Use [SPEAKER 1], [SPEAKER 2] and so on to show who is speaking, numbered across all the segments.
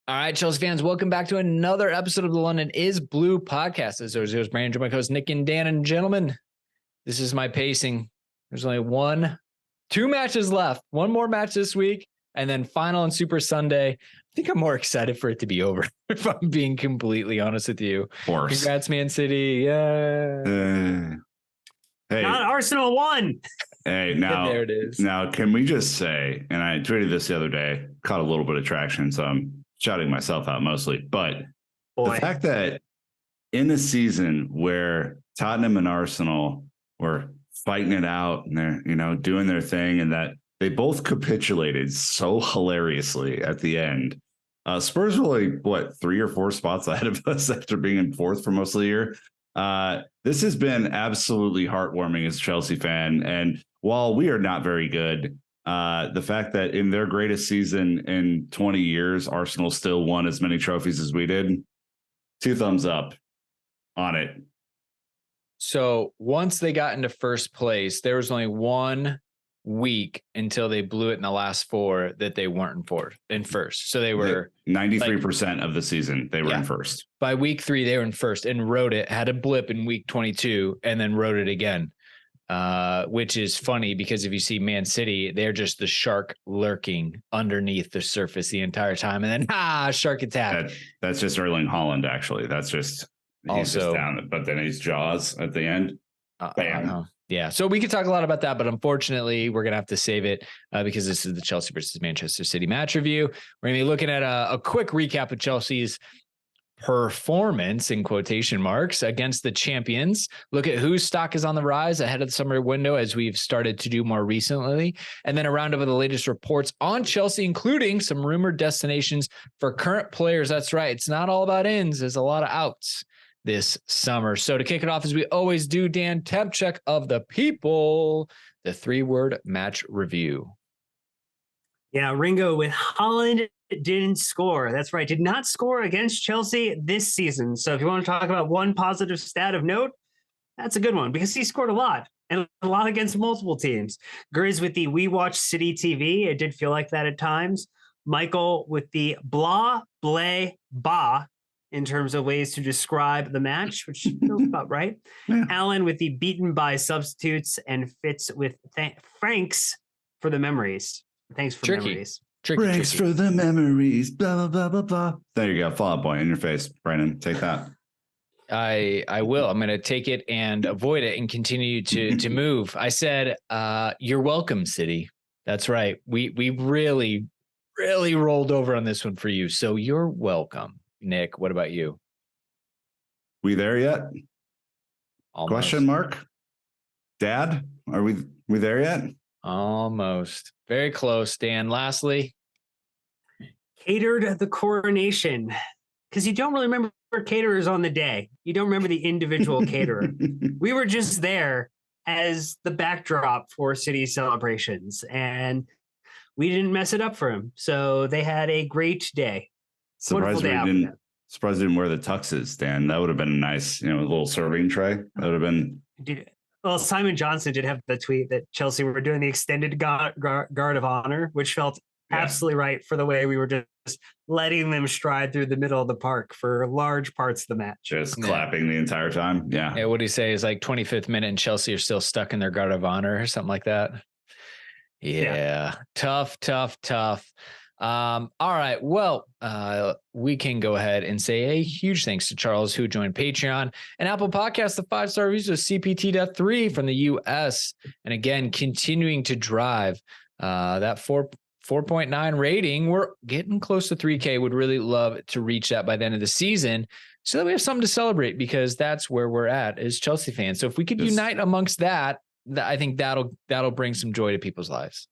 [SPEAKER 1] All right, Chelsea fans, welcome back to another episode of the London is Blue podcast. As always, here's Brandon, my co-host Nick and Dan. And gentlemen, this is my pacing. There's only two matches left. One more match this week, and then final and Super Sunday. I think I'm more excited for it to be over, if I'm being completely honest with you.
[SPEAKER 2] Of course.
[SPEAKER 1] Congrats, Man City. Yeah.
[SPEAKER 2] Hey,
[SPEAKER 3] not Arsenal won.
[SPEAKER 2] Hey, now
[SPEAKER 1] there it is.
[SPEAKER 2] Now, can we just say, and I tweeted this the other day, caught a little bit of traction, so I'm shouting myself out mostly, but the fact that in a season where Tottenham and Arsenal were fighting it out and they're, doing their thing, and that they both capitulated so hilariously at the end. Spurs were like, 3 or 4 spots ahead of us after being in 4th for most of the year. This has been absolutely heartwarming as a Chelsea fan. And while we are not very good, the fact that in their greatest season in 20 years, Arsenal still won as many trophies as we did, 2 thumbs up on it.
[SPEAKER 1] So once they got into first place, there was only 1 week until they blew it in the last 4 that they weren't in first. So they were
[SPEAKER 2] 93% of the season they were in first.
[SPEAKER 1] By week 3, they were in first and rode it, had a blip in week 22 and then rode it again. Which is funny because if you see Man City, they're just the shark lurking underneath the surface the entire time. And then, shark attack.
[SPEAKER 2] That's just Erling Haaland, actually. That's just, he's just down, but then he's Jaws at the end. Bam.
[SPEAKER 1] Yeah. So we could talk a lot about that, but unfortunately we're going to have to save it because this is the Chelsea versus Manchester City match review. We're going to be looking at a quick recap of Chelsea's performance in quotation marks against the champions. Look at whose stock is on the rise ahead of the summer window, as we've started to do more recently. And then a roundup of the latest reports on Chelsea, including some rumored destinations for current players. That's right. It's not all about ins. There's a lot of outs this summer. So to kick it off, as we always do, Dan, temp check of the people, the 3-word match review.
[SPEAKER 3] Yeah, Ringo with Haaland didn't score. That's right. Did not score against Chelsea this season. So if you want to talk about one positive stat of note, that's a good one because he scored a lot and a lot against multiple teams. Grizz with the We Watch City TV. It did feel like that at times. Michael with the blah, blay, bah in terms of ways to describe the match, which feels about right. Yeah. Alan with the beaten by substitutes, and Fitz with Franks for the memories. Thanks for memories.
[SPEAKER 2] Thanks for the memories. Blah, blah, blah, blah. There you go. Follow-up point in your face, Brandon. Take that.
[SPEAKER 1] I will. I'm going to take it and avoid it and continue to move. I said, you're welcome, City. That's right. We really, really rolled over on this one for you. So you're welcome. Nick, what about you?
[SPEAKER 2] We there yet?
[SPEAKER 1] Almost.
[SPEAKER 2] Question mark? Dad, are we there yet?
[SPEAKER 1] Almost. Very close, Dan. Lastly,
[SPEAKER 3] catered the coronation, because you don't really remember caterers on the day. You don't remember the individual caterer. We were just there as the backdrop for City celebrations, and we didn't mess it up for him. So they had a great day.
[SPEAKER 2] Surprised they didn't wear the tuxes, Dan. That would have been a nice, little serving tray. That would have been.
[SPEAKER 3] Well, Simon Johnson did have the tweet that Chelsea were doing the extended guard of honor, which felt absolutely right for the way we were just letting them stride through the middle of the park for large parts of the match.
[SPEAKER 2] Just clapping the entire time. Yeah.
[SPEAKER 1] Yeah. What do you say is like 25th minute and Chelsea are still stuck in their guard of honor or something like that. Yeah. Tough. All right. Well, we can go ahead and say a huge thanks to Charles, who joined Patreon and Apple Podcasts, the 5-star reviews of CPT.3 from the US. And again, continuing to drive that 4.9 rating. We're getting close to 3K. Would really love to reach that by the end of the season so that we have something to celebrate, because that's where we're at as Chelsea fans. So if we could unite amongst that, I think that'll bring some joy to people's lives.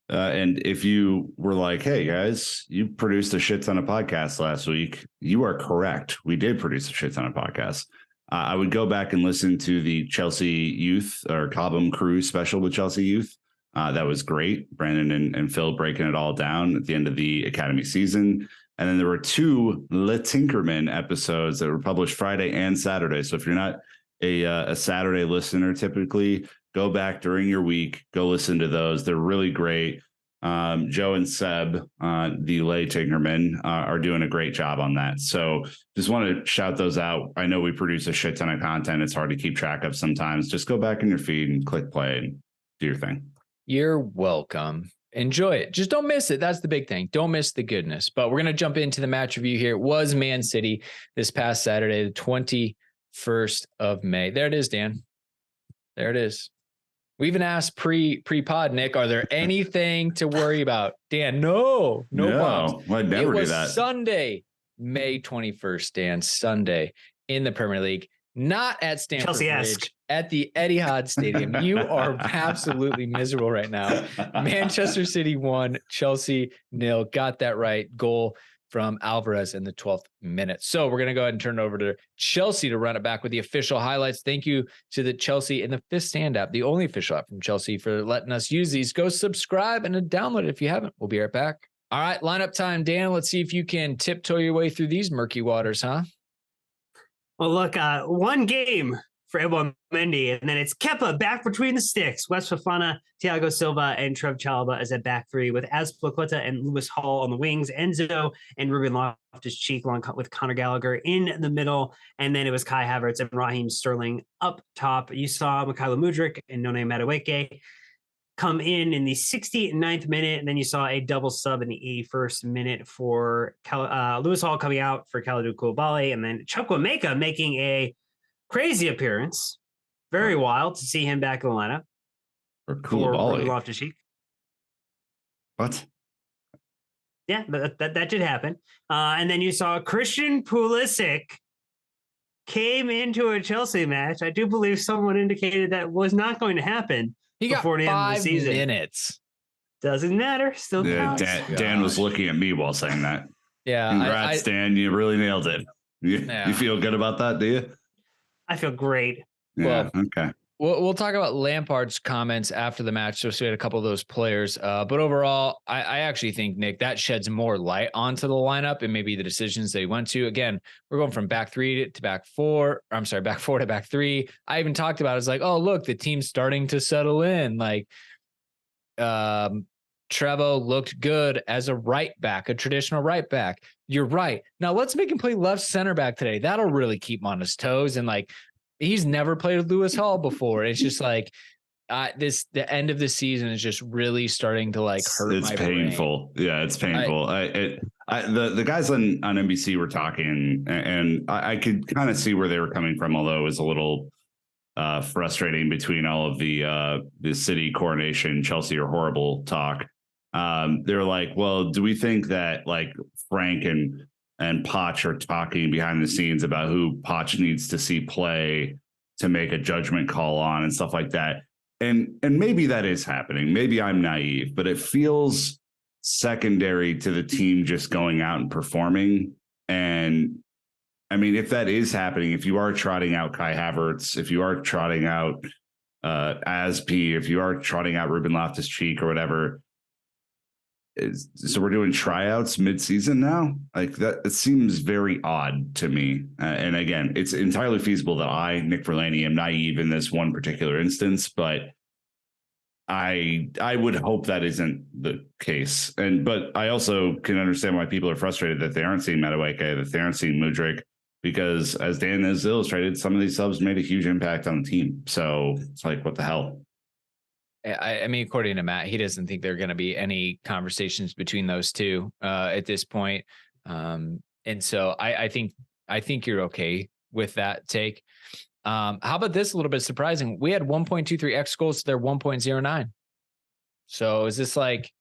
[SPEAKER 2] And if you were like, hey, guys, you produced a shit ton of podcasts last week, you are correct. We did produce a shit ton of podcasts. I would go back and listen to the Chelsea Youth or Cobham Crew special with Chelsea Youth. That was great. Brandon and Phil breaking it all down at the end of the Academy season. And then there were 2 Le Tinkerman episodes that were published Friday and Saturday. So if you're not a Saturday listener, typically go back during your week, go listen to those. They're really great. Joe and Seb, the lay Tinkerman, are doing a great job on that. So just want to shout those out. I know we produce a shit ton of content. It's hard to keep track of sometimes. Just go back in your feed and click play and do your thing.
[SPEAKER 1] You're welcome. Enjoy it. Just don't miss it. That's the big thing. Don't miss the goodness. But we're going to jump into the match review here. It was Man City this past Saturday, the 21st of May. There it is, Dan. There it is. We even asked pre-pod, Nick, are there anything to worry about? Dan, no bombs.
[SPEAKER 2] I'd never do that.
[SPEAKER 1] Sunday, May 21st, Dan, Sunday in the Premier League, not at Stamford Bridge, at the Etihad Stadium. You are absolutely miserable right now. Manchester City 1, Chelsea 0. Got that right. Goal from Alvarez in the 12th minute. So we're going to go ahead and turn it over to Chelsea to run it back with the official highlights. Thank you to the Chelsea and the Fifth Stand app, the only official app from Chelsea, for letting us use these. Go subscribe and download it if you haven't. We'll be right back. All right, lineup time, Dan. Let's see if you can tiptoe your way through these murky waters, huh?
[SPEAKER 3] Well, look, one game for Edouard Mendy, and then it's Kepa back between the sticks. West Fofana, Thiago Silva, and Trev Chalobah as at back three, with Azpilicueta and Lewis Hall on the wings, Enzo and Ruben Loftus-Cheek along with Conor Gallagher in the middle, and then it was Kai Havertz and Raheem Sterling up top. You saw Mykhailo Mudryk and Noni Madueke come in the 69th minute, and then you saw a double sub in the 81st minute for Lewis Hall coming out for Kalidou Koulibaly, and then Chukwuemeka making a crazy appearance. Very wild to see him back in the lineup.
[SPEAKER 2] For Koulibaly.
[SPEAKER 3] Loftus-Cheek.
[SPEAKER 2] What?
[SPEAKER 3] Yeah, that did happen. And then you saw Christian Pulisic came into a Chelsea match. I do believe someone indicated that was not going to happen.
[SPEAKER 1] He got
[SPEAKER 3] before the end of the season.
[SPEAKER 1] 5 minutes.
[SPEAKER 3] Doesn't matter. Still counts.
[SPEAKER 2] Dan was looking at me while saying that.
[SPEAKER 1] Yeah.
[SPEAKER 2] Congrats, Dan. You really nailed it. You feel good about that, do you?
[SPEAKER 3] I feel great.
[SPEAKER 2] Yeah, well, okay.
[SPEAKER 1] We'll talk about Lampard's comments after the match. So we had a couple of those players. But overall, I actually think, Nick, that sheds more light onto the lineup and maybe the decisions they went to. Again, we're going from back three to back four. Back four to back three. I even talked about it. It's like, oh, look, the team's starting to settle in. Like, Trevo looked good as a right back, a traditional right back. You're right. Now let's make him play left center back today. That'll really keep him on his toes. And like, he's never played with Lewis Hall before. It's just like the end of the season is just really starting to like hurt.
[SPEAKER 2] It's painful. Brain. Yeah, it's painful. The guys on NBC were talking, and I could kind of see where they were coming from, although it was a little frustrating between all of the City coronation, Chelsea are horrible talk. They were like, well, do we think that like Frank and Poch are talking behind the scenes about who Poch needs to see play to make a judgment call on and stuff like that? And maybe that is happening. Maybe I'm naive, but it feels secondary to the team just going out and performing. And I mean, if that is happening, if you are trotting out Kai Havertz, if you are trotting out Aspi, if you are trotting out Ruben Loftus-Cheek or whatever, so we're doing tryouts mid-season now? Like that, it seems very odd to me. And again, it's entirely feasible that I, Nick Verlaney, am naive in this one particular instance, but I would hope that isn't the case. But I also can understand why people are frustrated that they aren't seeing Madueke, that they aren't seeing Mudryk, because as Dan has illustrated, some of these subs made a huge impact on the team. So it's like, what the hell?
[SPEAKER 1] I mean, according to Matt, he doesn't think there are going to be any conversations between those two at this point. And so I think you're okay with that take. How about this? A little bit surprising. We had 1.23 X goals to their 1.09. So is this like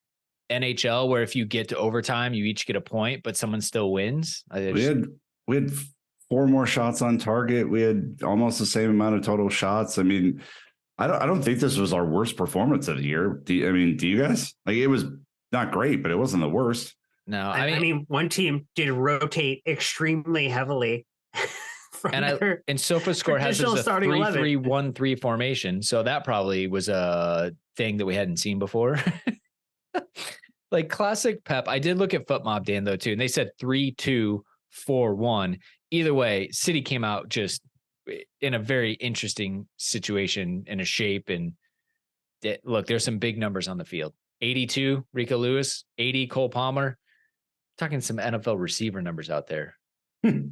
[SPEAKER 1] NHL where if you get to overtime, you each get a point, but someone still wins?
[SPEAKER 2] We had 4 more shots on target. We had almost the same amount of total shots. I mean, I don't think this was our worst performance of the year. Do you guys? Like, it was not great, but it wasn't the worst.
[SPEAKER 1] No,
[SPEAKER 3] I mean, one team did rotate extremely heavily.
[SPEAKER 1] And SofaScore has a 3-3-1-3 formation, so that probably was a thing that we hadn't seen before. Like classic Pep. I did look at FootMob, Dan, though, too, and they said 3-2-4-1. Either way, City came out just in a very interesting situation, in a shape, and look, there's some big numbers on the field. 82, Rico Lewis, 80, Cole Palmer. Talking some NFL receiver numbers out there.
[SPEAKER 2] Yeah,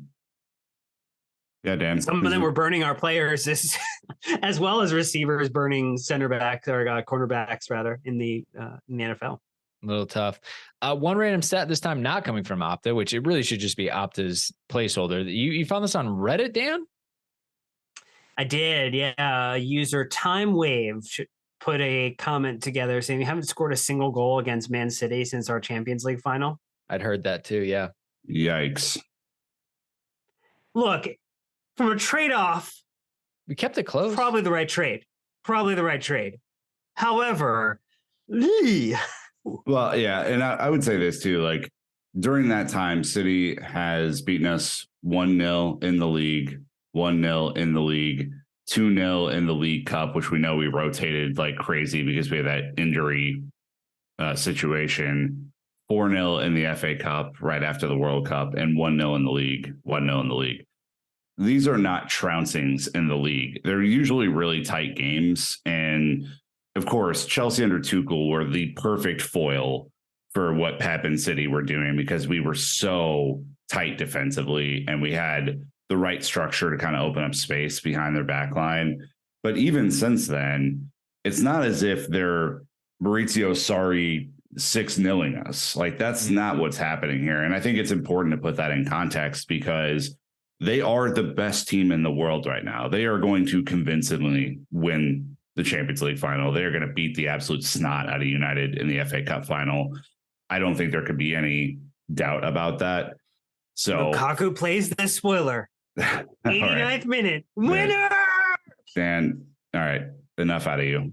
[SPEAKER 2] Dan.
[SPEAKER 3] Some of them were burning our players as well as receivers burning center backs or cornerbacks rather in the NFL.
[SPEAKER 1] A little tough. One random stat this time not coming from Opta, which it really should just be Opta's placeholder. You found this on Reddit, Dan?
[SPEAKER 3] I did, yeah. User Time Wave put a comment together saying we haven't scored a single goal against Man City since our Champions League final.
[SPEAKER 1] I'd heard that too, yeah.
[SPEAKER 2] Yikes.
[SPEAKER 3] Look, from a trade-off,
[SPEAKER 1] we kept it close.
[SPEAKER 3] Probably the right trade. However,
[SPEAKER 2] well, yeah, and I would say this too. Like during that time, City has beaten us 1-0 in the league, 1-0 in the league, 2-0 in the League Cup, which we know we rotated like crazy because we had that injury situation. 4-0 in the FA Cup right after the World Cup, and 1-0 in the league. 1-0 in the league. These are not trouncings in the league. They're usually really tight games. And of course, Chelsea under Tuchel were the perfect foil for what Pep and City were doing because we were so tight defensively and we had the right structure to kind of open up space behind their back line. But even since then, it's not as if they're Maurizio Sarri 6-0ing us. Like that's not what's happening here. And I think it's important to put that in context because they are the best team in the world right now. They are going to convincingly win the Champions League final. They're going to beat the absolute snot out of United in the FA Cup final. I don't think there could be any doubt about that. So
[SPEAKER 3] Lukaku plays the spoiler. 89th minute. Winner!
[SPEAKER 2] Dan, all right. Enough out of you.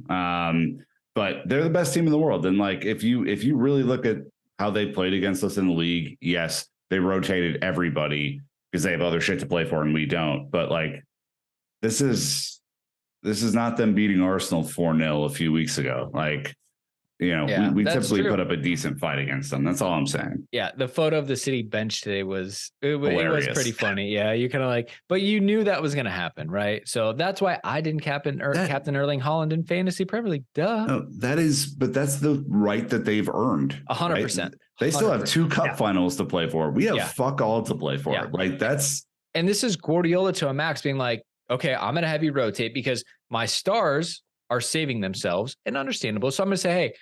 [SPEAKER 2] But they're the best team in the world. And like if you really look at how they played against us in the league, yes, they rotated everybody because they have other shit to play for and we don't. But like this is not them beating Arsenal 4-0 a few weeks ago. Like, you know, we typically put up a decent fight against them. That's all I'm saying.
[SPEAKER 1] Yeah, the photo of the City bench today was pretty funny. Yeah, you kind of like, but you knew that was going to happen, right? So that's why I didn't captain Erling Haaland in fantasy Premier League. Duh.
[SPEAKER 2] No, that's the right that they've earned.
[SPEAKER 1] 100%.
[SPEAKER 2] They still have 2 cup finals to play for. We have fuck all to play for.
[SPEAKER 1] Yeah.
[SPEAKER 2] Like
[SPEAKER 1] and this is Guardiola to a max being like, okay, I'm going to have you rotate because my stars are saving themselves and understandable. So I'm going to say, hey,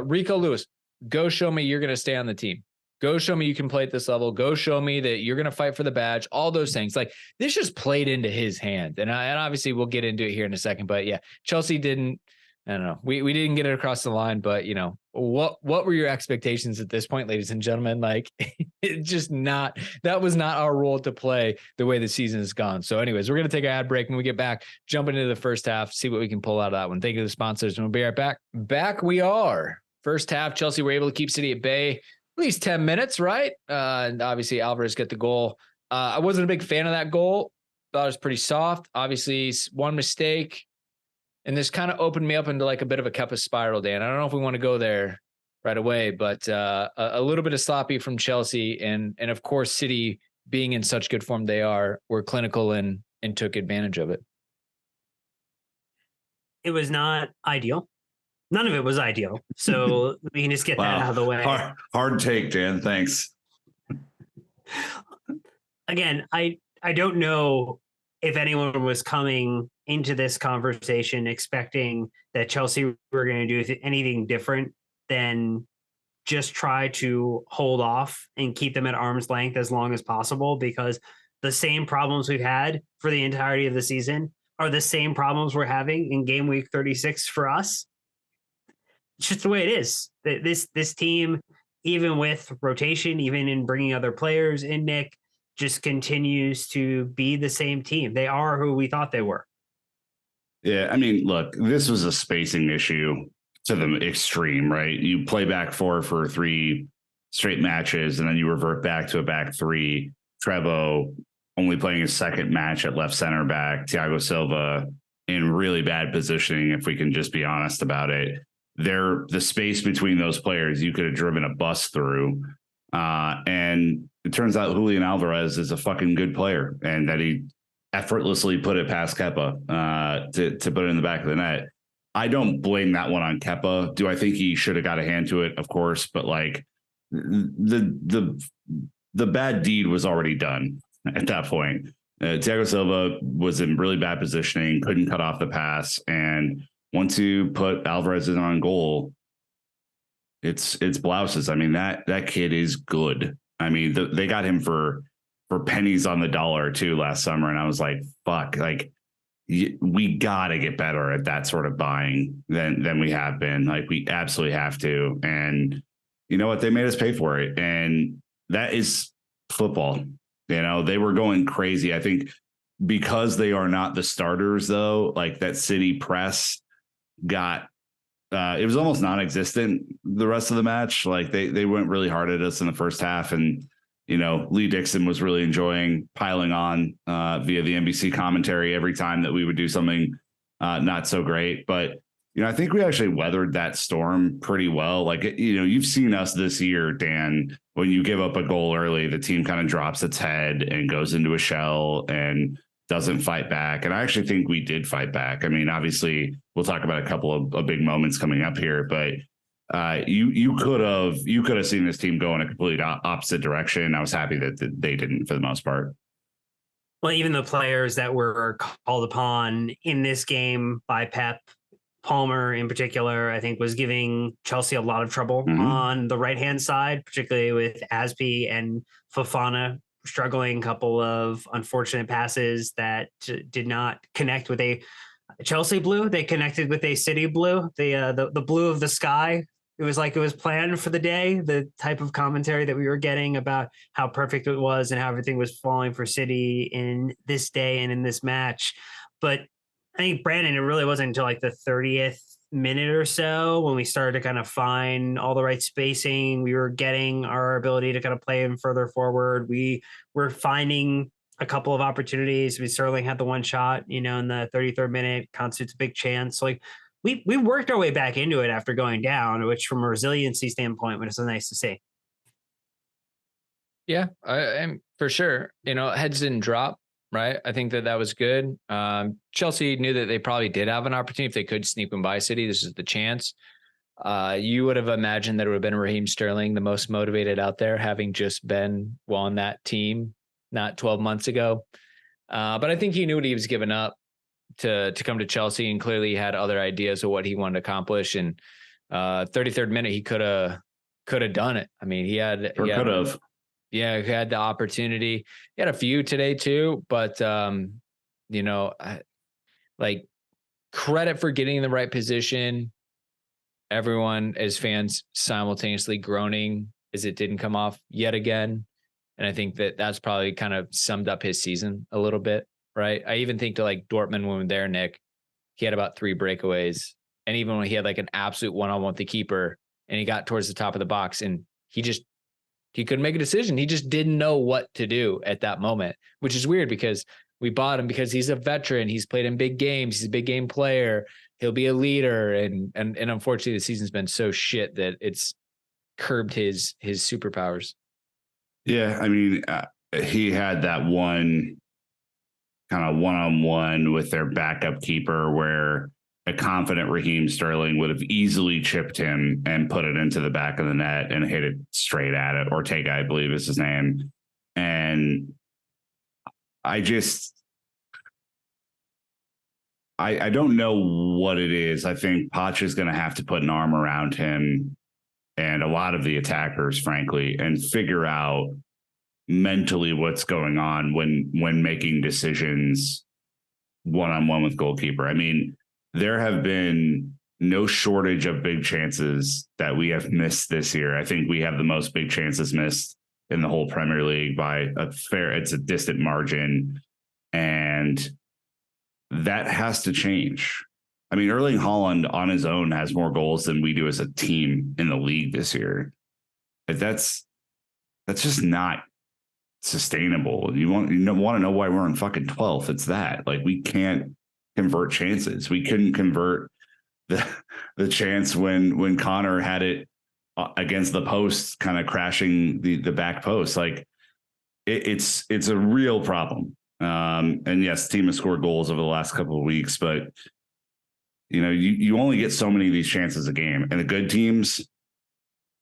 [SPEAKER 1] Rico Lewis, go show me you're going to stay on the team. Go show me you can play at this level. Go show me that you're going to fight for the badge. All those things. Like this just played into his hand. And obviously we'll get into it here in a second. But yeah, Chelsea didn't. I don't know. We didn't get it across the line. But what were your expectations at this point, ladies and gentlemen? Like that was not our role to play the way the season has gone. So anyways, we're going to take an ad break. When we get back, jump into the first half, see what we can pull out of that one. Thank you to the sponsors. And we'll be right back. Back we are. First half, Chelsea were able to keep City at bay at least 10 minutes, right? And obviously Alvarez got the goal. I wasn't a big fan of that goal. Thought it was pretty soft. Obviously one mistake. And this kind of opened me up into like a bit of a Kepa spiral, Dan. I don't know if we want to go there right away, but a little bit of sloppy from Chelsea. And of course, City being in such good form were clinical and took advantage of it.
[SPEAKER 3] It was not ideal. None of it was ideal. So we can just get that out of the way.
[SPEAKER 2] Hard take, Dan. Thanks.
[SPEAKER 3] Again, I don't know if anyone was coming into this conversation expecting that Chelsea were going to do anything different than just try to hold off and keep them at arm's length as long as possible, because the same problems we've had for the entirety of the season are the same problems we're having in game week 36 for us. It's just the way it is. This team, even with rotation, even in bringing other players in, Nick, just continues to be the same team. They are who we thought they were.
[SPEAKER 2] Yeah, I mean, look, this was a spacing issue to the extreme, right? You play back 4 for 3 straight matches, and then you revert back to a back 3. Trevo only playing his second match at left center back. Thiago Silva in really bad positioning, if we can just be honest about it. The space between those players, you could have driven a bus through. And it turns out Julian Alvarez is a fucking good player, and that he effortlessly put it past Kepa to put it in the back of the net. I don't blame that one on Kepa. Do I think he should have got a hand to it? Of course, but like the bad deed was already done at that point. Thiago Silva was in really bad positioning, couldn't cut off the pass, and once you put Alvarez in on goal, it's blouses. I mean, that kid is good. I mean, they got him for pennies on the dollar too last summer, and I was like, fuck, like we gotta get better at that sort of buying than we have been. Like we absolutely have to. And you know what? They made us pay for it, and that is football. You know, they were going crazy. I think because they are not the starters, though, like that City press got it was almost non-existent the rest of the match. Like they went really hard at us in the first half, and you know, Lee Dixon was really enjoying piling on via the NBC commentary every time that we would do something not so great. But you know, I think we actually weathered that storm pretty well. Like, you know, you've seen us this year, Dan, when you give up a goal early, the team kind of drops its head and goes into a shell and doesn't fight back. And I actually think we did fight back. I mean, obviously, we'll talk about a couple of big moments coming up here, but you could have seen this team go in a completely opposite direction. I was happy that they didn't for the most part.
[SPEAKER 3] Well, even the players that were called upon in this game by Pep, Palmer in particular, I think was giving Chelsea a lot of trouble on the right-hand side, particularly with Aspi and Fofana struggling. A couple of unfortunate passes that did not connect with a Chelsea blue. They connected with a City blue, the blue of the sky. It was like it was planned for the day, the type of commentary that we were getting about how perfect it was and how everything was falling for City in this day and in this match. But I think, Brandon, it really wasn't until like the 30th minute or so when we started to kind of find all the right spacing. We were getting our ability to kind of play him further forward. We were finding a couple of opportunities. Sterling had the one shot, you know, in the 33rd minute, constitutes a big chance. Like we worked our way back into it after going down, which from a resiliency standpoint was nice to see.
[SPEAKER 1] Yeah, I'm for sure. You know, heads didn't drop. Right. I think that was good. Chelsea knew that they probably did have an opportunity if they could sneak them by City. This is the chance. You would have imagined that it would have been Raheem Sterling, the most motivated out there, having just been on that team not 12 months ago. But I think he knew what he was giving up to come to Chelsea, and clearly he had other ideas of what he wanted to accomplish. And 33rd minute, he could have done it. I mean, he could have. Yeah, he had the opportunity. He had a few today too, but you know, like credit for getting in the right position. Everyone as fans simultaneously groaning as it didn't come off yet again. And I think that that's probably kind of summed up his season a little bit, right? I even think to like Dortmund when we were there, Nick, he had about 3 breakaways. And even when he had like an absolute one-on-one with the keeper and he got towards the top of the box and he couldn't make a decision. He just didn't know what to do at that moment, which is weird because we bought him because he's a veteran. He's played in big games. He's a big game player. He'll be a leader. And unfortunately, the season's been so shit that it's curbed his superpowers.
[SPEAKER 2] Yeah, I mean, he had that one kind of one-on-one with their backup keeper where a confident Raheem Sterling would have easily chipped him and put it into the back of the net and hit it straight at it. Ortega, I believe is his name. And I don't know what it is. I think Poch is going to have to put an arm around him and a lot of the attackers, frankly, and figure out mentally what's going on when making decisions one-on-one with goalkeeper. I mean, there have been no shortage of big chances that we have missed this year. I think we have the most big chances missed in the whole Premier League by it's a distant margin. And that has to change. I mean, Erling Haaland on his own has more goals than we do as a team in the league this year. That's just not sustainable. You want to know why we're in fucking 12th. It's that, like, we can't convert chances. We couldn't convert the chance when Connor had it against the post, kind of crashing the back post. Like it's a real problem. And yes, the team has scored goals over the last couple of weeks, but you only get so many of these chances a game, and the good teams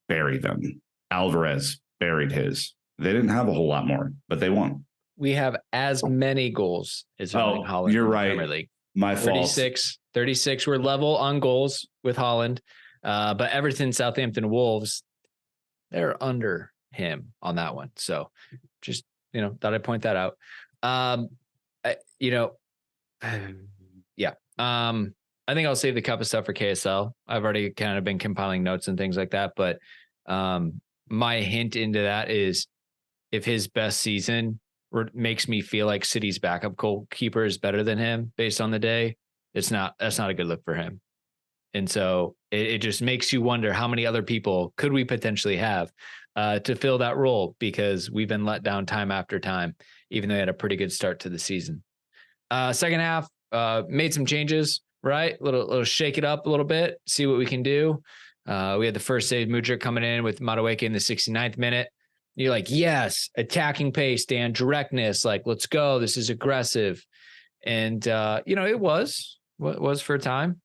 [SPEAKER 2] bury them. Alvarez buried his. They didn't have a whole lot more, but they won.
[SPEAKER 1] We have as many goals as Erling Haaland.
[SPEAKER 2] You're
[SPEAKER 1] in the
[SPEAKER 2] right.
[SPEAKER 1] Premier League.
[SPEAKER 2] My fault.
[SPEAKER 1] 36. We're level on goals with Haaland. But Everton, Southampton, Wolves, they're under him on that one. So just, thought I'd point that out. Yeah. I think I'll save the cup of stuff for KSL. I've already kind of been compiling notes and things like that. But my hint into that is if his best season makes me feel like City's backup goalkeeper is better than him based on the day, that's not a good look for him. And so it just makes you wonder how many other people could we potentially have to fill that role, because we've been let down time after time, even though they had a pretty good start to the season. Second half, made some changes, right? Little shake it up a little bit, see what we can do. We had the first save, Mudryk coming in with Madueke in the 69th minute. You're like, yes, attacking pace, Dan, directness, like, let's go. This is aggressive. And, it was for a time.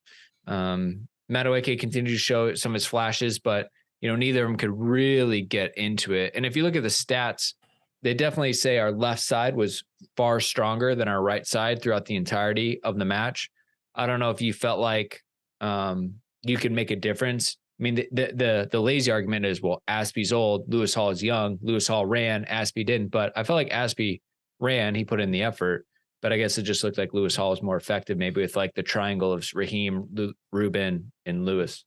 [SPEAKER 1] Madueke continued to show some of his flashes, but, neither of them could really get into it. And if you look at the stats, they definitely say our left side was far stronger than our right side throughout the entirety of the match. I don't know if you felt like you could make a difference. I mean, the lazy argument is, well, Aspie's old, Lewis Hall is young. Lewis Hall ran, Aspie didn't. But I felt like Aspie ran, he put in the effort. But I guess it just looked like Lewis Hall was more effective, maybe with like the triangle of Raheem, Ruben, and Lewis.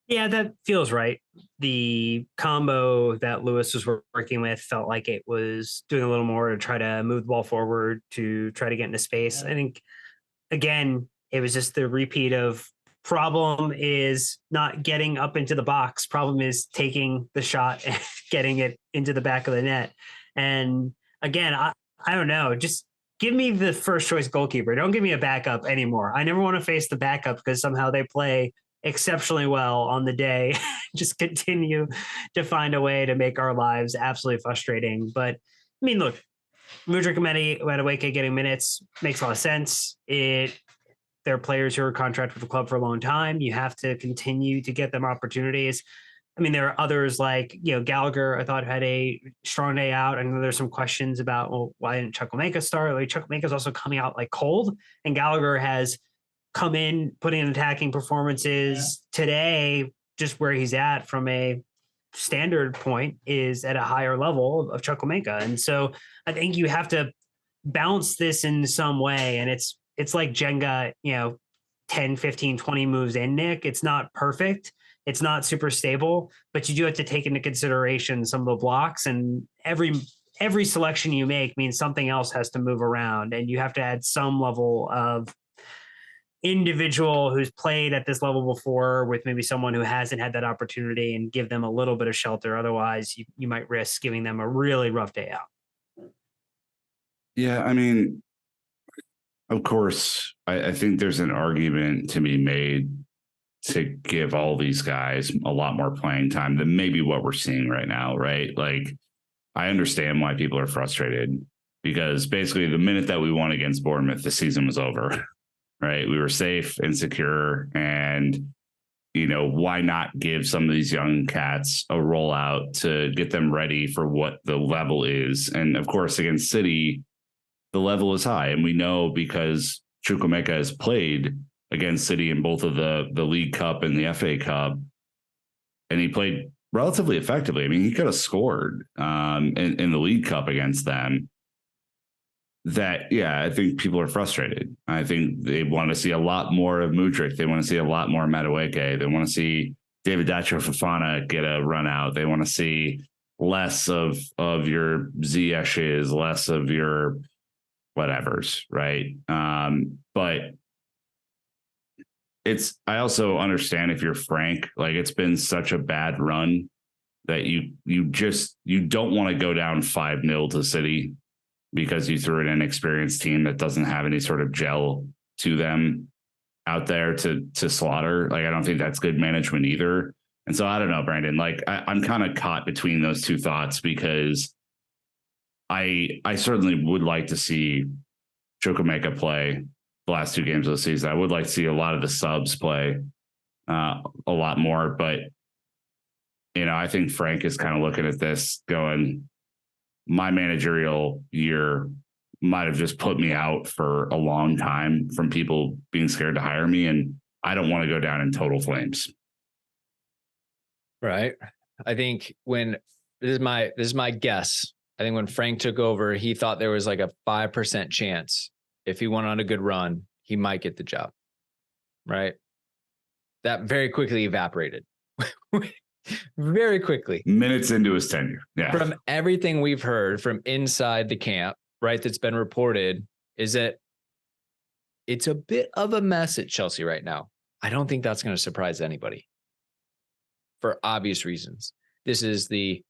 [SPEAKER 3] Yeah, that feels right. The combo that Lewis was working with felt like it was doing a little more to try to move the ball forward, to try to get into space. I think, again, it was just the repeat of problem is not getting up into the box. Problem is taking the shot and getting it into the back of the net. And again, I don't know, just give me the first choice goalkeeper. Don't give me a backup anymore. I never want to face the backup because somehow they play exceptionally well on the day. Just continue to find a way to make our lives absolutely frustrating. But I mean, look, Mudryk and Madueke getting minutes makes a lot of sense. They're players who are contracted with the club for a long time. You have to continue to get them opportunities. I mean, there are others like, Gallagher, I thought had a strong day out. I know there's some questions about, well, why didn't Chukwuemeka start? Like, Chukwuemeka's also coming out like cold, and Gallagher has come in, putting in attacking performances today, just where he's at from a standard point is at a higher level of Chukwuemeka. And so I think you have to balance this in some way. And it's like Jenga, 10, 15, 20 moves in, Nick. It's not perfect. It's not super stable, but you do have to take into consideration some of the blocks, and every selection you make means something else has to move around, and you have to add some level of individual who's played at this level before with maybe someone who hasn't had that opportunity, and give them a little bit of shelter. Otherwise you might risk giving them a really rough day out.
[SPEAKER 2] Yeah. I mean, of course, I think there's an argument to be made to give all these guys a lot more playing time than maybe what we're seeing right now, right? Like, I understand why people are frustrated, because basically the minute that we won against Bournemouth, the season was over, right? We were safe and secure, and, why not give some of these young cats a rollout to get them ready for what the level is? And of course, against City, the level is high, and we know because Chukwuemeka has played against City in both of the League Cup and the FA Cup, and he played relatively effectively. I mean, he could have scored in the League Cup against them. That, I think people are frustrated. I think they want to see a lot more of Mudryk. They want to see a lot more Madueke. They want to see David Datro Fofana get a run out. They want to see less of your Ziyech's, less of your whatevers, right? But I also understand, if you're Frank, like, it's been such a bad run that you don't want to go down 5-0 to City because you threw an inexperienced team that doesn't have any sort of gel to them out there to slaughter. Like, I don't think that's good management either. And so I don't know, Brandon, like, I'm kind of caught between those two thoughts, because I certainly would like to see Chukwuemeka play. the last 2 games of the season. I would like to see a lot of the subs play a lot more, but I think Frank is kind of looking at this going, my managerial year might have just put me out for a long time from people being scared to hire me, and I don't want to go down in total flames.
[SPEAKER 1] Right. I think when this is my guess. I think when Frank took over, he thought there was like a 5% chance if he went on a good run, he might get the job. Right. That very quickly evaporated. Very quickly.
[SPEAKER 2] Minutes into his tenure. Yeah.
[SPEAKER 1] From everything we've heard from inside the camp, right, that's been reported, is that it's a bit of a mess at Chelsea right now. I don't think that's going to surprise anybody for obvious reasons. This is the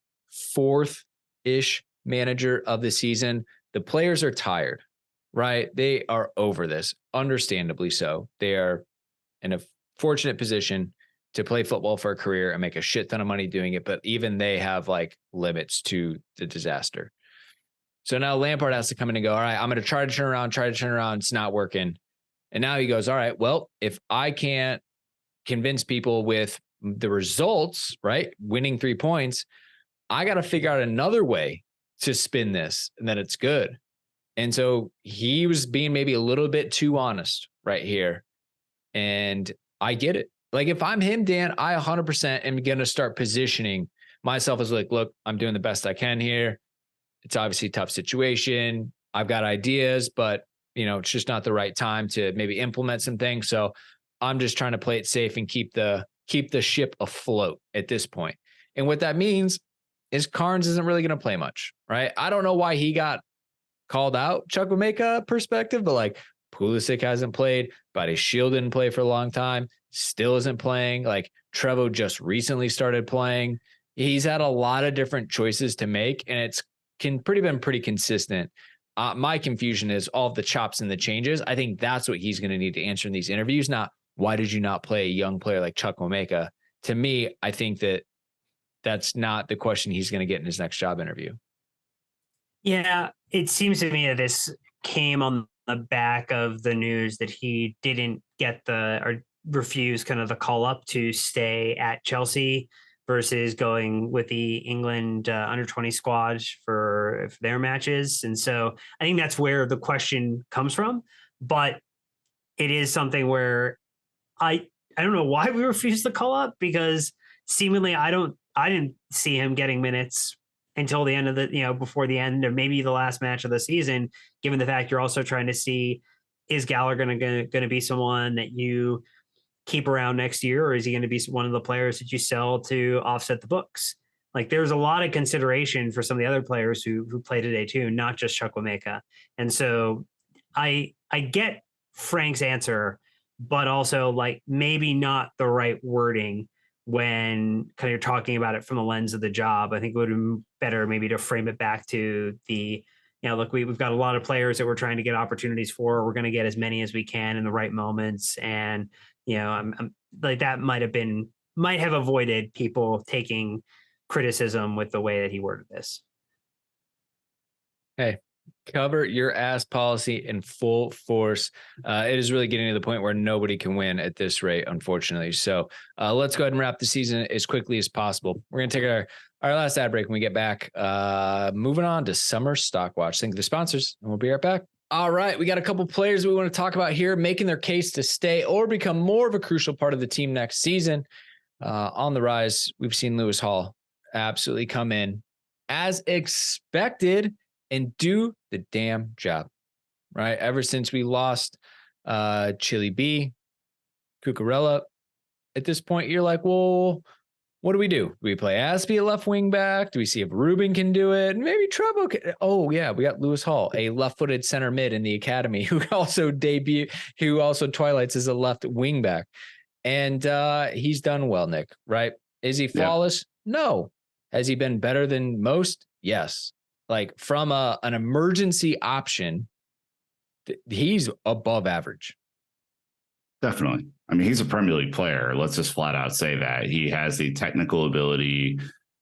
[SPEAKER 1] 4th-ish manager of the season. The players are tired, right? They are over this, understandably so. They are in a fortunate position to play football for a career and make a shit ton of money doing it. But even they have like limits to the disaster. So now Lampard has to come in and go, all right, I'm going to try to turn around. It's not working. And now he goes, all right, well, if I can't convince people with the results, right, winning 3 points, I got to figure out another way to spin this and that it's good. And so he was being maybe a little bit too honest right here. And I get it. Like if I'm him, Dan, I 100% am going to start positioning myself as like, look, I'm doing the best I can here. It's obviously a tough situation. I've got ideas, but it's just not the right time to maybe implement some things. So I'm just trying to play it safe and keep the ship afloat at this point. And what that means is Carnes isn't really going to play much, right? I don't know why he got called out, Chukwuemeka perspective, but like Pulisic hasn't played, Body Shield didn't play for a long time, still isn't playing. Like Trevo just recently started playing. He's had a lot of different choices to make, and it's been pretty consistent. My confusion is all of the chops and the changes. I think that's what he's going to need to answer in these interviews, not why did you not play a young player like Chukwuemeka? To me, I think that's not the question he's going to get in his next job interview.
[SPEAKER 3] Yeah, it seems to me that this came on the back of the news that he didn't get or refuse kind of the call up to stay at Chelsea versus going with the England under 20 squad for their matches. And so I think that's where the question comes from. But it is something where I don't know why we refused the call up, because seemingly I didn't see him getting minutes until the end of before the end or maybe the last match of the season, given the fact you're also trying to see, is Gallagher going to be someone that you keep around next year, or is he going to be one of the players that you sell to offset the books? Like there's a lot of consideration for some of the other players who play today too, not just Chukwuemeka. And so I get Frank's answer, but also like maybe not the right wording when kind of you're talking about it from the lens of the job. I think it would be better maybe to frame it back to the, look, we've got a lot of players that we're trying to get opportunities for. We're going to get as many as we can in the right moments. And, I'm like, that might have avoided people taking criticism with the way that he worded this.
[SPEAKER 1] Hey, cover your ass policy in full force. It is really getting to the point where nobody can win at this rate, unfortunately. So let's go ahead and wrap the season as quickly as possible. We're going to take our last ad break when we get back. Moving on to Summer Stock Watch. Thank you to the sponsors, and we'll be right back. All right, we got a couple players we want to talk about here, making their case to stay or become more of a crucial part of the team next season. On the rise, we've seen Lewis Hall absolutely come in as expected and do the damn job, right? Ever since we lost Chili B, Cucurella, at this point, you're like, well, what do? Do we play Aspie at left wing back? Do we see if Ruben can do it? Maybe Trevo can. Oh, yeah, we got Lewis Hall, a left-footed center mid in the academy who also twilights as a left wing back. And he's done well, Nick, right? Is he flawless? Yeah. No. Has he been better than most? Yes. Like from an emergency option, he's above average.
[SPEAKER 2] Definitely. I mean, he's a Premier League player. Let's just flat out say that. He has the technical ability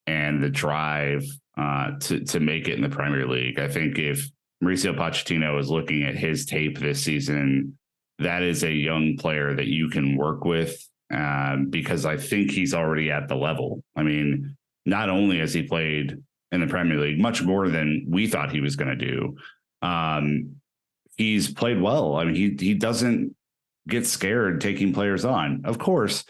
[SPEAKER 2] and the drive to make it in the Premier League. I think if Mauricio Pochettino is looking at his tape this season that is a young player that you can work with, because I think he's already at the level. I mean, not only has he played in the Premier League much more than we thought he was going to do, he's played well. I mean, he doesn't get scared taking players on. Of course,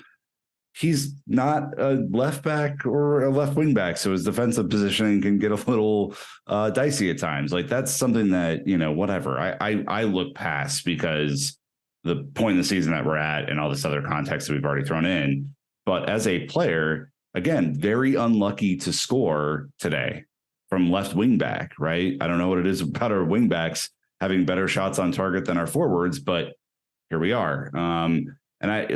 [SPEAKER 2] he's not a left back or a left wing back, so his defensive positioning can get a little dicey at times. Like, that's something that, whatever. I look past, because the point in the season that we're at and all this other context that we've already thrown in. But as a player, again, very unlucky to score today from left wing back, right? I don't know what it is about our wing backs having better shots on target than our forwards, but here we are. And I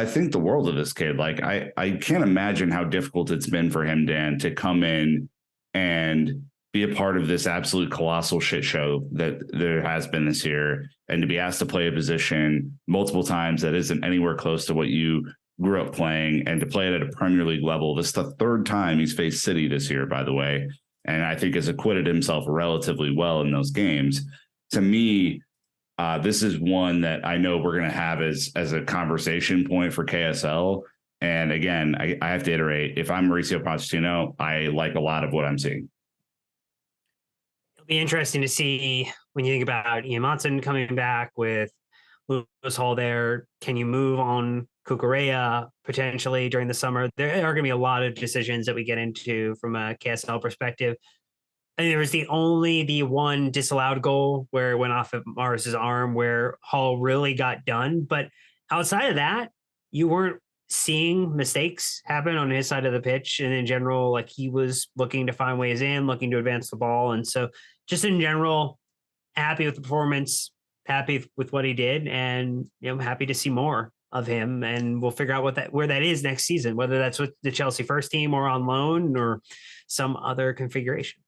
[SPEAKER 2] think the world of this kid. Like, I can't imagine how difficult it's been for him, Dan, to come in and be a part of this absolute colossal shit show that there has been this year, and to be asked to play a position multiple times that isn't anywhere close to what you grew up playing, and to play it at a Premier League level. This is the third time he's faced City this year, by the way, and I think has acquitted himself relatively well in those games. To me, this is one that I know we're going to have as a conversation point for KSL. And again, I have to iterate, if I'm Mauricio Pochettino, I like a lot of what I'm seeing.
[SPEAKER 3] It'll be interesting to see when you think about Ian Monson coming back with Lewis Hall there. Can you move on Cucurella potentially during the summer? There are going to be a lot of decisions that we get into from a KSL perspective. And there was the one disallowed goal where it went off of Morris's arm, where Hall really got done. But outside of that, you weren't seeing mistakes happen on his side of the pitch. And in general, like, he was looking to find ways in, looking to advance the ball. And so just in general, happy with the performance, happy with what he did, and happy to see more of him. And we'll figure out where that is next season, whether that's with the Chelsea first team or on loan or some other configuration.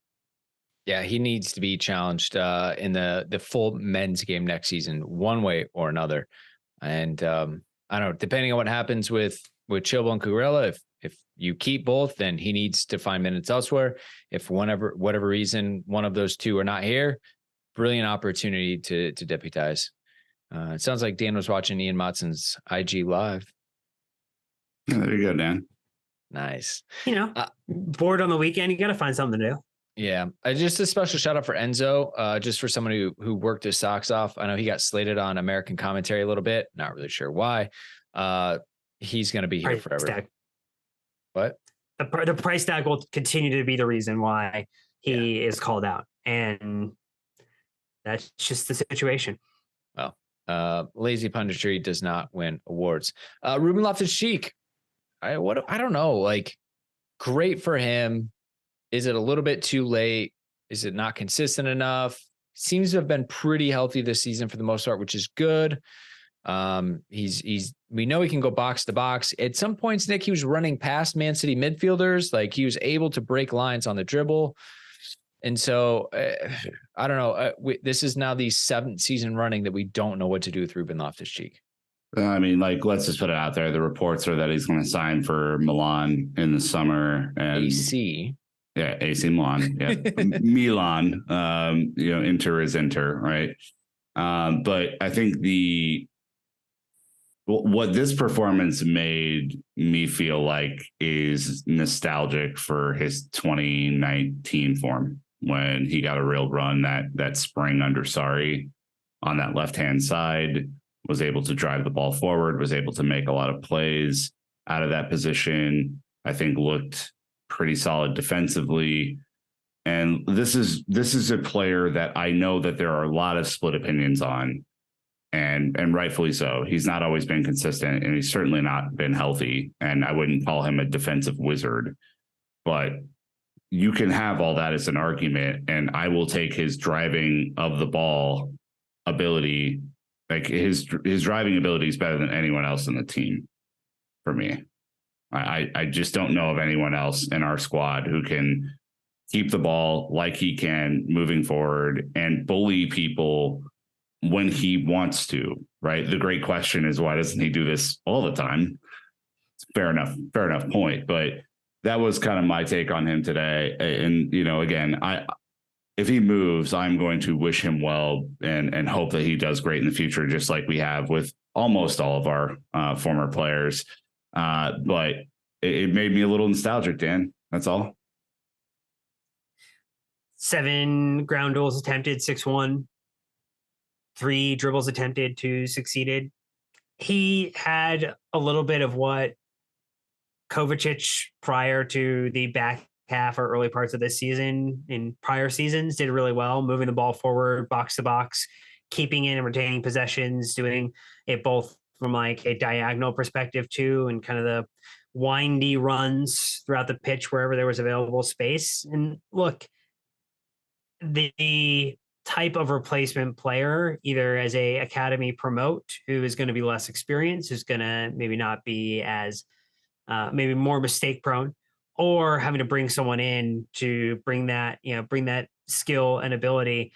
[SPEAKER 1] Yeah, he needs to be challenged in the full men's game next season, one way or another. And I don't know, depending on what happens with Chilwell and Cucurella, if you keep both, then he needs to find minutes elsewhere. If whatever reason one of those two are not here, brilliant opportunity to deputize. It sounds like Dan was watching Ian Motson's IG live.
[SPEAKER 2] Yeah, there you go, Dan.
[SPEAKER 1] Nice.
[SPEAKER 3] Bored on the weekend, you got to find something to do.
[SPEAKER 1] Yeah. Just a special shout out for Enzo, just for someone who worked his socks off. I know he got slated on American commentary a little bit. Not really sure why. He's going to be here forever.
[SPEAKER 3] Tag.
[SPEAKER 1] What?
[SPEAKER 3] The price tag will continue to be the reason why he is called out. And that's just the situation.
[SPEAKER 1] Well, lazy punditry does not win awards. Ruben Loftus-Cheek. I don't know. Like, great for him. Is it a little bit too late? Is it not consistent enough? Seems to have been pretty healthy this season for the most part, which is good. We know he can go box to box. At some points, Nick, he was running past Man City midfielders. Like, he was able to break lines on the dribble. And so I don't know. This is now the 7th season running that we don't know what to do with Ruben Loftus-Cheek.
[SPEAKER 2] I mean, like, let's just put it out there. The reports are that he's going to sign for Milan in the summer. And
[SPEAKER 1] AC.
[SPEAKER 2] Yeah, AC Milan. Yeah, Milan. Inter is Inter, right? But I think what this performance made me feel like is nostalgic for his 2019 form, when he got a real run that spring under Sarri on that left-hand side, was able to drive the ball forward, was able to make a lot of plays out of that position. I think looked pretty solid defensively. And this is a player that I know that there are a lot of split opinions on, and rightfully so. He's not always been consistent, and he's certainly not been healthy. And I wouldn't call him a defensive wizard, but you can have all that as an argument. And I will take his driving of the ball ability. Like, his driving ability is better than anyone else in the team for me. I just don't know of anyone else in our squad who can keep the ball like he can moving forward and bully people when he wants to, right? The great question is, why doesn't he do this all the time? Fair enough point. But that was kind of my take on him today. And, again, if he moves, I'm going to wish him well and hope that he does great in the future, just like we have with almost all of our former players. But it made me a little nostalgic, Dan. That's all.
[SPEAKER 3] 7 ground duels attempted, 6 won. 3 dribbles attempted, 2 succeeded. He had a little bit of what Kovacic prior to the back half or early parts of this season in prior seasons did really well, moving the ball forward, box to box, keeping in and retaining possessions, doing it both from like a diagonal perspective too, and kind of the windy runs throughout the pitch wherever there was available space. And look, the type of replacement player, either as a academy promote who is going to be less experienced, who's going to maybe not be as maybe more mistake prone, or having to bring someone in to bring that skill and ability,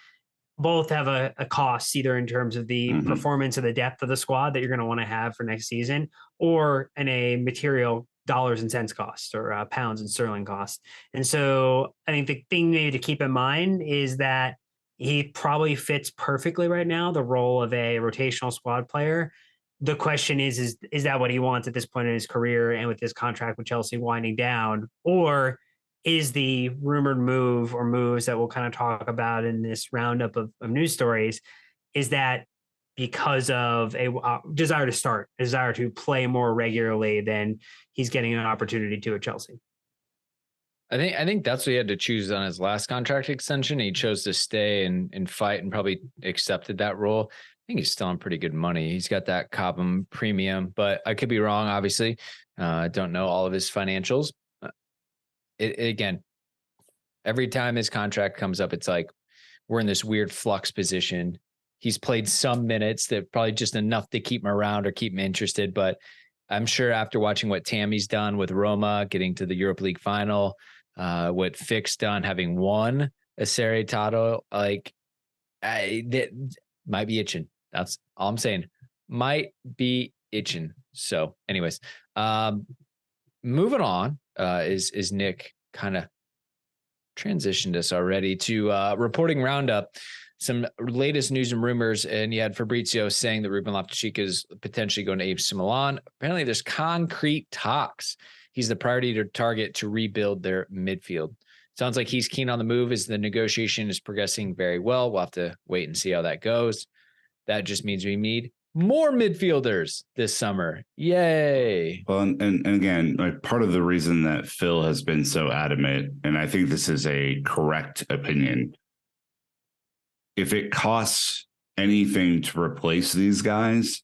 [SPEAKER 3] both have a cost, either in terms of the performance and the depth of the squad that you're going to want to have for next season, or in a material dollars and cents cost, or pounds and sterling cost. And so I think the thing maybe to keep in mind is that he probably fits perfectly right now the role of a rotational squad player. The question is that what he wants at this point in his career, and with his contract with Chelsea winding down? Or is the rumored move, or moves that we'll kind of talk about in this roundup of news stories, is that because of a desire to play more regularly than he's getting an opportunity to at Chelsea?
[SPEAKER 1] I think that's what he had to choose on his last contract extension. He chose to stay and fight, and probably accepted that role. I think he's still on pretty good money. He's got that Cobham premium, but I could be wrong, obviously. I don't know all of his financials. Again, every time his contract comes up, it's like we're in this weird flux position. He's played some minutes that probably just enough to keep him around or keep him interested. But I'm sure after watching what Tammy's done with Roma, getting to the Europa League final, what Fick's done, having won a Serie Tato, like that might be itching. That's all I'm saying. Might be itching. So anyways, moving on, is Nick kind of transitioned us already to reporting roundup, some latest news and rumors. And you had Fabrizio saying that Ruben Loftus-Cheek is potentially going to AC Milan. Apparently there's concrete talks. He's the priority to target to rebuild their midfield. Sounds like he's keen on the move as the negotiation is progressing very well. We'll have to wait and see how that goes. That just means we need more midfielders this summer. Yay.
[SPEAKER 2] Well, and again, like, part of the reason that Phil has been so adamant, and I think this is a correct opinion, if it costs anything to replace these guys,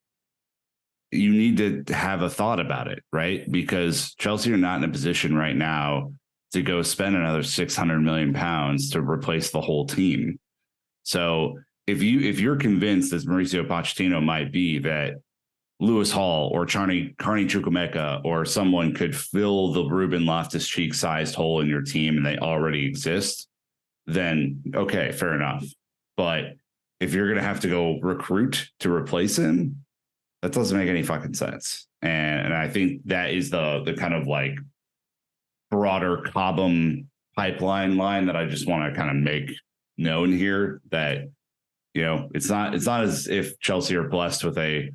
[SPEAKER 2] you need to have a thought about it, right? Because Chelsea are not in a position right now to go spend another 600 million pounds to replace the whole team. So if you're convinced, as Mauricio Pochettino might be, that Lewis Hall or Carney Chukwuemeka or someone could fill the Ruben Loftus-Cheek sized hole in your team and they already exist, then okay, fair enough. But if you're going to have to go recruit to replace him, that doesn't make any fucking sense. And I think that is the kind of like broader Cobham pipeline line that I just want to kind of make known here, that, you know, it's not as if Chelsea are blessed with a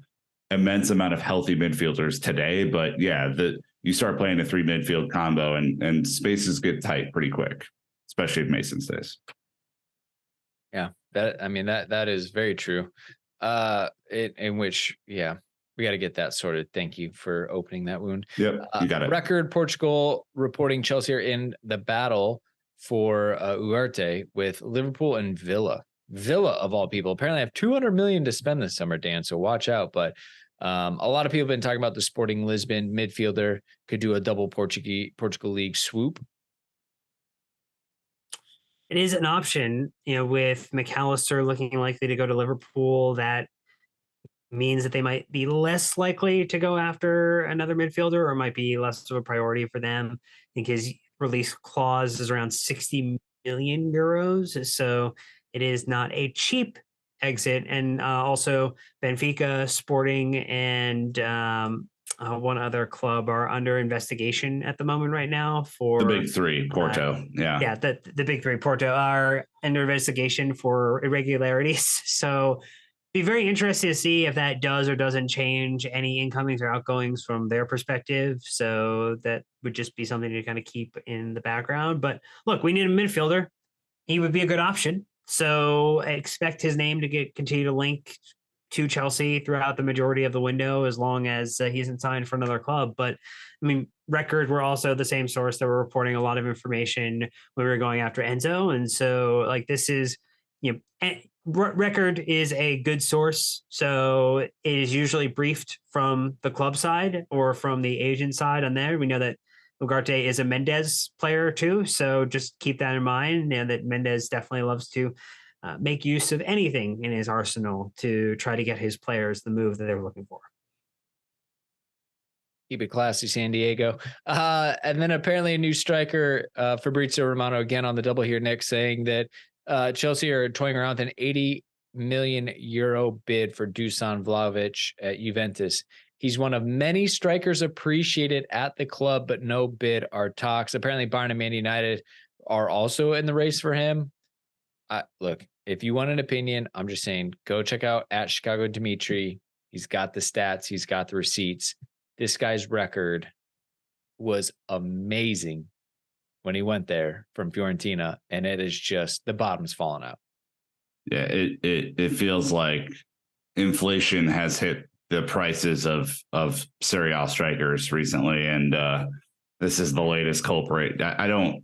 [SPEAKER 2] immense amount of healthy midfielders today, but yeah, you start playing a 3 midfield combo and spaces get tight pretty quick, especially if Mason stays.
[SPEAKER 1] Yeah, that is very true. In which, yeah, we got to get that sorted. Thank you for opening that wound.
[SPEAKER 2] Yep, you got it.
[SPEAKER 1] Record Portugal reporting Chelsea are in the battle for Ugarte with Liverpool and Villa. Villa, of all people, apparently have 200 million to spend this summer, Dan, so watch out. But a lot of people have been talking about the Sporting Lisbon midfielder could do a double Portugal League swoop.
[SPEAKER 3] It is an option, with McAllister looking likely to go to Liverpool. That means that they might be less likely to go after another midfielder, or might be less of a priority for them. I think his release clause is around 60 million euros. So it is not a cheap exit. And also Benfica, Sporting, and one other club are under investigation at the moment right now for
[SPEAKER 2] the big three, Porto.
[SPEAKER 3] Yeah, the big three, Porto, are under investigation for irregularities. So be very interested to see if that does or doesn't change any incomings or outgoings from their perspective. So that would just be something to kind of keep in the background. But look, we need a midfielder. He would be a good option. So I expect his name to continue to link to Chelsea throughout the majority of the window, as long as he isn't signed for another club. But I mean, Record were also the same source that were reporting a lot of information when we were going after Enzo. And so like, this is, Record is a good source. So it is usually briefed from the club side or from the agent side on there. We know that Ugarte is a Mendes player too. So just keep that in mind, and that Mendes definitely loves to make use of anything in his arsenal to try to get his players the move that they were looking for.
[SPEAKER 1] Keep it classy, San Diego. And then apparently a new striker, Fabrizio Romano, again on the double here, Nick, saying that Chelsea are toying around with an 80 million euro bid for Dusan Vlahovic at Juventus. He's one of many strikers appreciated at the club, but no bid are talks. Apparently Bayern and Man United are also in the race for him. Look, if you want an opinion, I'm just saying, go check out at Chicago Dimitri. He's got the stats. He's got the receipts. This guy's record was amazing when he went there from Fiorentina, and it is just the bottom's falling out.
[SPEAKER 2] Yeah, it feels like inflation has hit the prices of Serie A strikers recently, and this is the latest culprit. I'm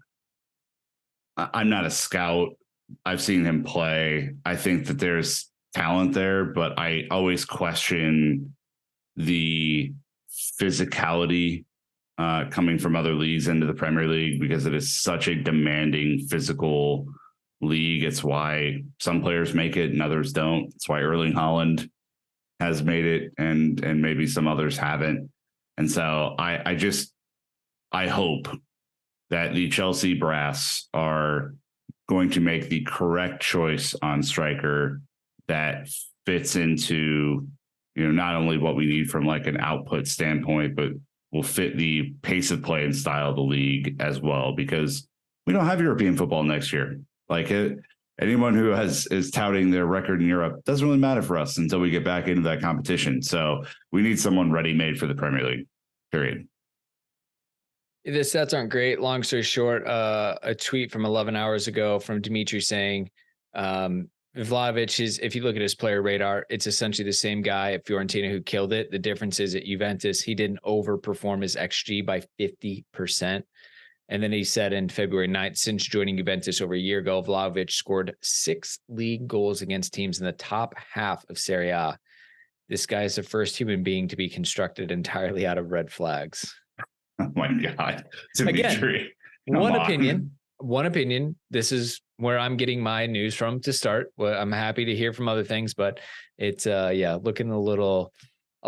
[SPEAKER 2] not a scout. I've seen him play. I think that there's talent there, but I always question the physicality coming from other leagues into the Premier League, because it is such a demanding physical league. It's why some players make it and others don't. It's why Erling Haaland has made it and maybe some others haven't. And so I hope that the Chelsea brass are going to make the correct choice on striker that fits into, not only what we need from like an output standpoint, but will fit the pace of play and style of the league as well, because we don't have European football next year. Like anyone who is touting their record in Europe doesn't really matter for us until we get back into that competition. So we need someone ready-made for the Premier League, period.
[SPEAKER 1] The stats aren't great. Long story short, a tweet from 11 hours ago from Dimitri saying, Vlahovic is, if you look at his player radar, it's essentially the same guy at Fiorentina who killed it. The difference is at Juventus, he didn't overperform his XG by 50%. And then he said in February 9th, since joining Juventus over a year ago, Vlahovic scored 6 league goals against teams in the top half of Serie A. This guy is the first human being to be constructed entirely out of red flags.
[SPEAKER 2] Oh my God. Dimitri.
[SPEAKER 1] Again, one opinion. This is where I'm getting my news from to start. Well, I'm happy to hear from other things, but it's looking a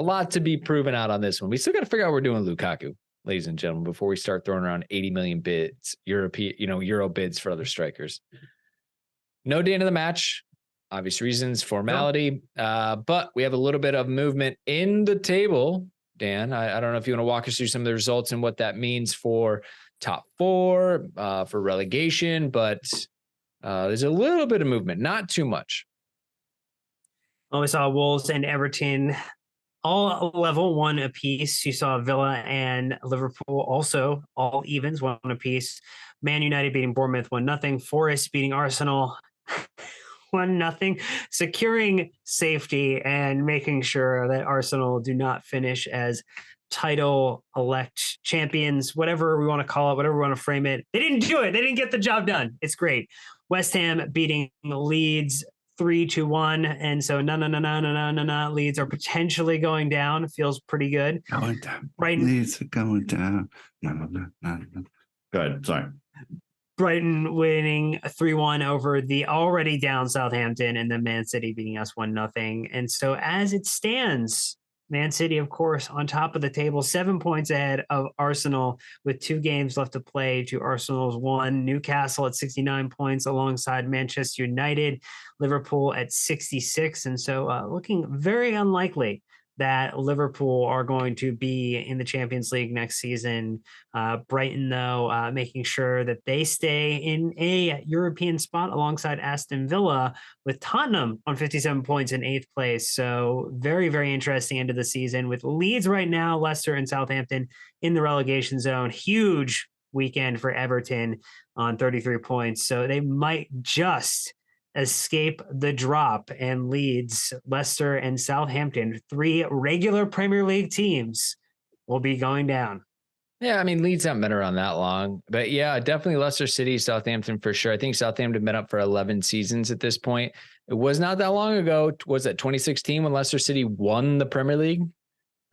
[SPEAKER 1] lot to be proven out on this one. We still got to figure out what we're doing with Lukaku, ladies and gentlemen, before we start throwing around 80 million bids, Euro bids for other strikers. No day into the match, obvious reasons, formality, but we have a little bit of movement in the table. Dan, I don't know if you want to walk us through some of the results and what that means for top 4, for relegation, but there's a little bit of movement, not too much.
[SPEAKER 3] Well, we saw Wolves and Everton all level 1 apiece. You saw Villa and Liverpool also all evens, 1 apiece. Man United beating Bournemouth 1-0. Forest beating Arsenal 1-0, securing safety and making sure that Arsenal do not finish as title elect champions, whatever we want to call it, whatever we want to frame it. They didn't do it. They didn't get the job done. It's great. West Ham beating Leeds 3-1. And so Leeds are potentially going down. Feels pretty good.
[SPEAKER 2] Going down.
[SPEAKER 3] Brighton.
[SPEAKER 2] Leeds are going down. No. Go ahead. Sorry.
[SPEAKER 3] Brighton winning 3-1 over the already down Southampton, and then Man City beating us 1-0. And so as it stands, Man City, of course, on top of the table, 7 points ahead of Arsenal with 2 games left to play to Arsenal's 1. Newcastle at 69 points alongside Manchester United, Liverpool at 66. And so looking very unlikely that Liverpool are going to be in the Champions League next season. Brighton, though, making sure that they stay in a European spot alongside Aston Villa, with Tottenham on 57 points in 8th place. So very, very interesting end of the season with Leeds right now, Leicester and Southampton in the relegation zone. Huge weekend for Everton on 33 points. So they might just escape the drop, and Leeds, Leicester, and Southampton, 3 regular Premier League teams, will be going down.
[SPEAKER 1] Yeah, I mean, Leeds haven't been around that long, but yeah, definitely Leicester City, Southampton for sure. I think Southampton been up for 11 seasons at this point. It was not that long ago. Was it 2016 when Leicester City won the Premier League?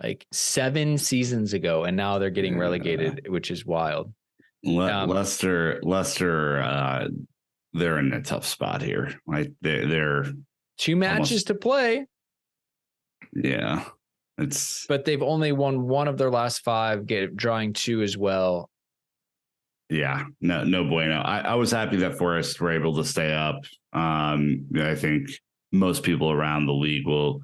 [SPEAKER 1] Like 7 seasons ago, and now they're getting relegated, which is wild.
[SPEAKER 2] Leicester, they're in a tough spot here. Like they're
[SPEAKER 1] 2 matches to play.
[SPEAKER 2] Yeah,
[SPEAKER 1] but they've only won 1 of their last 5, drawing 2 as well.
[SPEAKER 2] Yeah, no bueno. I was happy that Forest were able to stay up. I think most people around the league will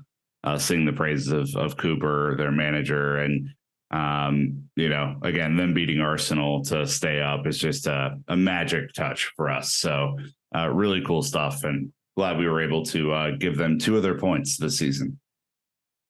[SPEAKER 2] sing the praises of Cooper, their manager, and again, them beating Arsenal to stay up is just a magic touch for us. So really cool stuff, and glad we were able to give them 2 of their points this season.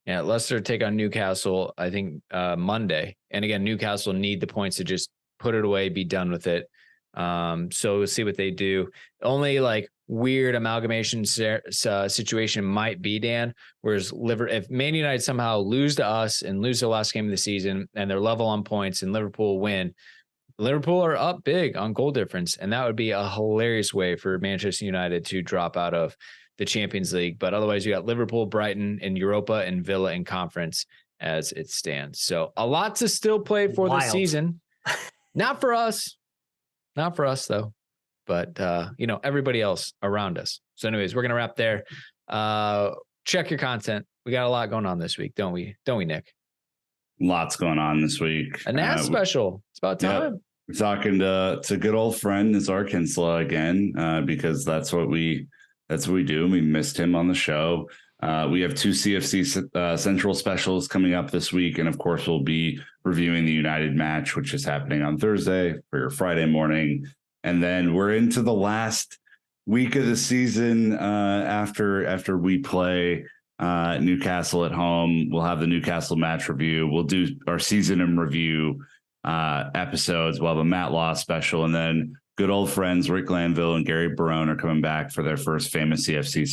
[SPEAKER 1] Yeah, Leicester take on Newcastle, I think, Monday. And again, Newcastle need the points to just put it away, be done with it. So we'll see what they do. Only like weird amalgamation situation might be, Dan, whereas if Man United somehow lose to us and lose the last game of the season and they're level on points and Liverpool win, Liverpool are up big on goal difference. And that would be a hilarious way for Manchester United to drop out of the Champions League. But otherwise, you got Liverpool, Brighton in Europa, and Villa in conference as it stands. So a lot to still play for the season. Not for us, though. But, everybody else around us. So anyways, we're going to wrap there. Check your content. We got a lot going on this week, don't we? Don't we, Nick?
[SPEAKER 2] Lots going on this week.
[SPEAKER 1] A NAS special. It's about time.
[SPEAKER 2] Yeah, we're talking to good old friend is Arkansas again, because that's what we do. We missed him on the show. We have 2 CFC Central specials coming up this week. And of course, we'll be reviewing the United match, which is happening on Thursday for your Friday morning. And then we're into the last week of the season after we play Newcastle at home. We'll have the Newcastle match review. We'll do our season in review episodes. We'll have a Matt Law special. And then good old friends Rick Glanville and Gary Barone are coming back for their first famous CFC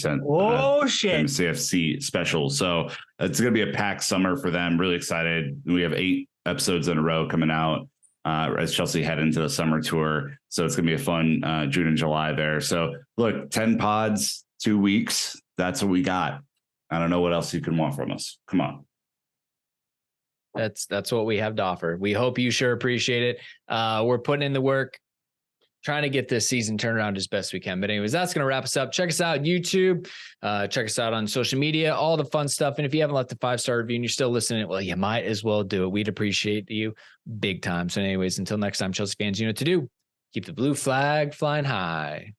[SPEAKER 2] famous CFC special. So it's going to be a packed summer for them. Really excited. We have 8 episodes in a row coming out as Chelsea head into the summer tour. So it's going to be a fun June and July there. So look, 10 pods, 2 weeks. That's what we got. I don't know what else you can want from us. Come on.
[SPEAKER 1] That's what we have to offer. We hope you sure appreciate it. We're putting in the work, trying to get this season turned around as best we can. But anyways, that's going to wrap us up. Check us out on YouTube. Check us out on social media, all the fun stuff. And if you haven't left a 5-star review and you're still listening, well, you might as well do it. We'd appreciate you big time. So anyways, until next time, Chelsea fans, you know what to do. Keep the blue flag flying high.